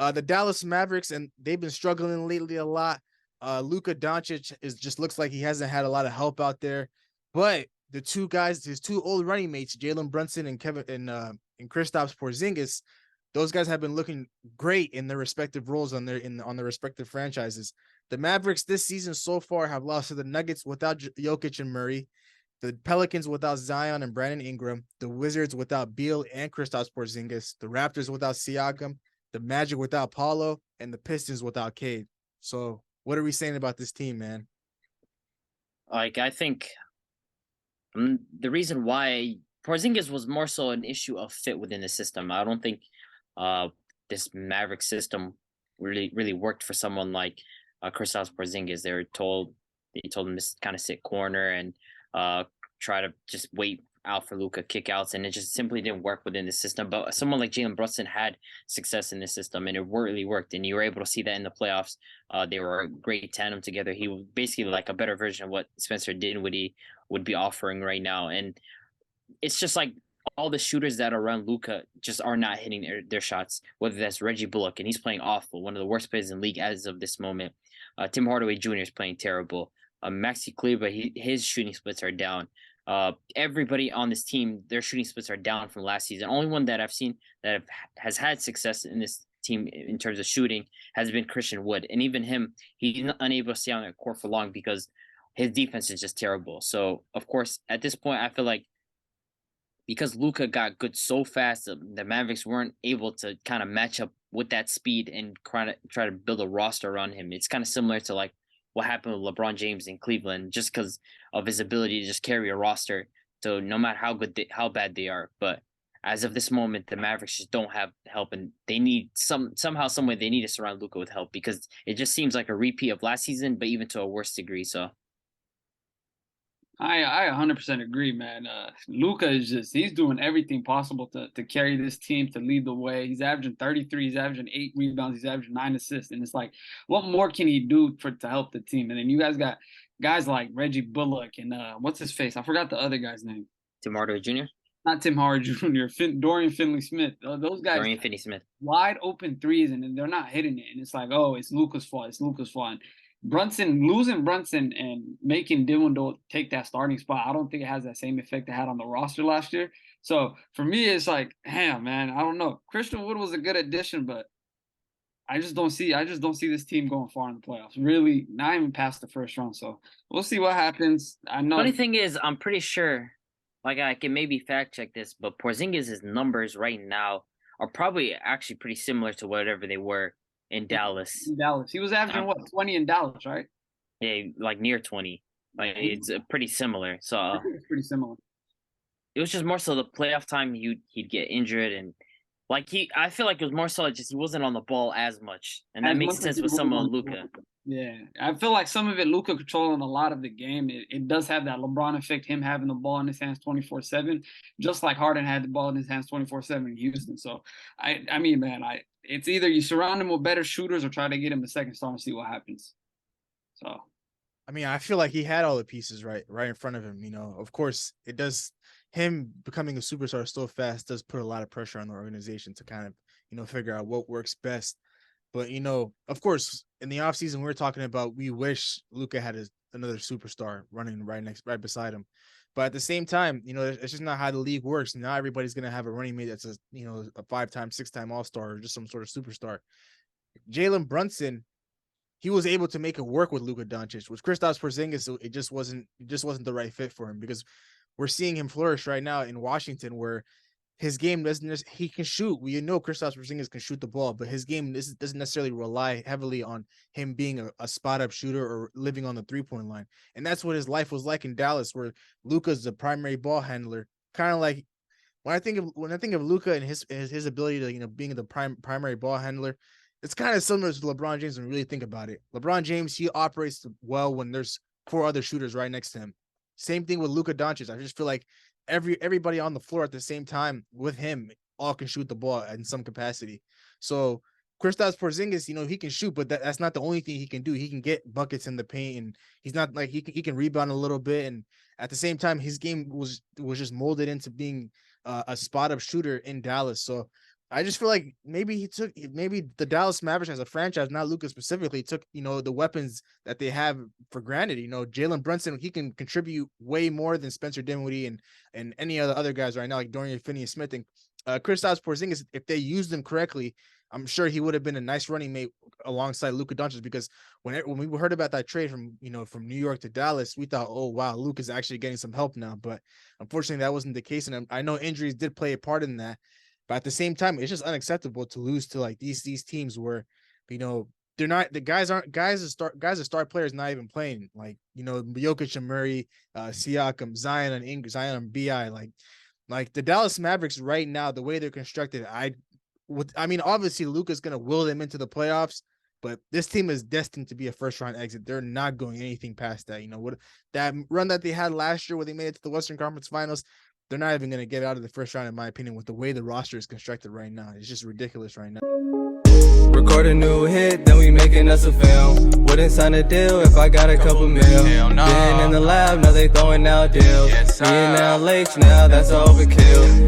The Dallas Mavericks, and they've been struggling lately a lot. Luka Doncic just looks like he hasn't had a lot of help out there. But the two guys, his two old running mates, Jalen Brunson and Kristaps Porzingis, those guys have been looking great in their respective roles on their respective franchises. The Mavericks this season so far have lost to the Nuggets without Jokic and Murray, the Pelicans without Zion and Brandon Ingram, the Wizards without Beal and Kristaps Porzingis, the Raptors without Siakam, the Magic without Paulo, and the Pistons without Cade. So, what are we saying about this team, man? Like, I think the reason why Porzingis was more so an issue of fit within the system. I don't think uh, this Maverick system really worked for someone like Kristaps Porzingis. They told him to kind of sit corner and uh, try to just wait out for Luka kickouts, and it just simply didn't work within the system. But someone like Jalen Brunson had success in the system, and it really worked. And you were able to see that in the playoffs. They were a great tandem together. He was basically like a better version of what Spencer Dinwiddie would be offering right now. And it's just like all the shooters that are around Luka just are not hitting their shots. Whether that's Reggie Bullock, and he's playing awful, one of the worst players in the league as of this moment. Tim Hardaway Jr. is playing terrible. Maxi Kleber, his shooting splits are down. Everybody on this team, their shooting splits are down from last season. Only one that I've seen that has had success in this team in terms of shooting has been Christian Wood, and even him, he's unable to stay on the court for long because his defense is just terrible. So, of course, at this point, I feel like because Luka got good so fast, the Mavericks weren't able to kind of match up with that speed and try to build a roster around him. It's kind of similar to like what happened with LeBron James in Cleveland, just because of his ability to just carry a roster. So no matter how bad they are, but as of this moment, the Mavericks just don't have help, and they need somehow, some way, they need to surround Luka with help because it just seems like a repeat of last season, but even to a worse degree. So I 100% agree, man. Luka is he's doing everything possible to carry this team, to lead the way. He's averaging 33, he's averaging 8 rebounds, he's averaging 9 assists, and it's like, what more can he do to help the team? And then you guys got guys like Reggie Bullock and what's his face? I forgot the other guy's name. Tim Hardaway Jr., Not Tim Howard Jr., Dorian Finley-Smith. Those guys, Dorian Finney-Smith. wide open threes, and they're not hitting it. And it's like, oh, it's Luka's fault. It's Luka's fault. And losing Brunson and making Dilwyn take that starting spot, I don't think it has that same effect it had on the roster last year. So for me, it's like, damn, man, I don't know. Christian Wood was a good addition, but I just don't see this team going far in the playoffs. Really, not even past the first round. So we'll see what happens. I know. Funny thing is, I'm pretty sure, like I can maybe fact check this, but Porzingis' numbers right now are probably actually pretty similar to whatever they were in Dallas. He was averaging what, 20 in Dallas, right? Yeah, like near 20. Like it's pretty similar. So It's pretty similar. it was just more so the playoff time he'd get injured, and like I feel like it was more so just he wasn't on the ball as much, and that makes sense with someone Luka. Yeah, I feel like some of it, Luka controlling a lot of the game. It does have that LeBron effect, him having the ball in his hands 24/7, just like Harden had the ball in his hands 24/7 in Houston. So, I mean, man, it's either you surround him with better shooters or try to get him a second star and see what happens. So, I mean, I feel like he had all the pieces right in front of him. Of course, it does. Him becoming a superstar so fast does put a lot of pressure on the organization to kind of, figure out what works best. But, of course, in the offseason, we're talking about we wish Luka had another superstar running right beside him. But at the same time, it's just not how the league works. Not everybody's going to have a running mate that's a 5-time, 6-time All-Star or just some sort of superstar. Jalen Brunson, he was able to make it work with Luka Doncic. With Kristaps Porzingis, it just wasn't the right fit for him because we're seeing him flourish right now in Washington, where his game he can shoot. We know Kristaps Porzingis can shoot the ball, but his game doesn't necessarily rely heavily on him being a spot up shooter or living on the 3-point line. And that's what his life was like in Dallas, where Luka's the primary ball handler. Kind of like when I think of Luka and his ability to being the primary ball handler, it's kind of similar to LeBron James when you really think about it. LeBron James, he operates well when there's 4 other shooters right next to him. Same thing with Luka Doncic. I just feel like everybody on the floor at the same time with him all can shoot the ball in some capacity. So Kristaps Porzingis, he can shoot, but that's not the only thing he can do. He can get buckets in the paint, and he's not like he can rebound a little bit. And at the same time, his game was just molded into being a spot up shooter in Dallas. So I just feel like maybe the Dallas Mavericks as a franchise, not Luka specifically, took, the weapons that they have for granted. Jalen Brunson, he can contribute way more than Spencer Dinwiddie and any other guys right now, like Dorian Finney-Smith and Kristaps Porzingis. If they used them correctly, I'm sure he would have been a nice running mate alongside Luka Doncic, because when we heard about that trade from New York to Dallas, we thought, oh wow, Luka's actually getting some help now. But unfortunately, that wasn't the case, and I know injuries did play a part in that. But at the same time, it's just unacceptable to lose to like these teams where, they're not, the guys are star players not even playing, like, Jokic and Murray, Siakam, Zion and BI, like the Dallas Mavericks right now, the way they're constructed, obviously Luka's gonna will them into the playoffs, but this team is destined to be a first round exit. They're not going anything past that. What that run that they had last year where they made it to the Western Conference Finals, they're not even going to get out of the first round, in my opinion, with the way the roster is constructed right now. It's just ridiculous right now. Record a new hit, then we making us a film. Wouldn't sign a deal if I got a couple mil. Been in the lab, now they throwing out deals. Me and now Lakes, now that's overkill.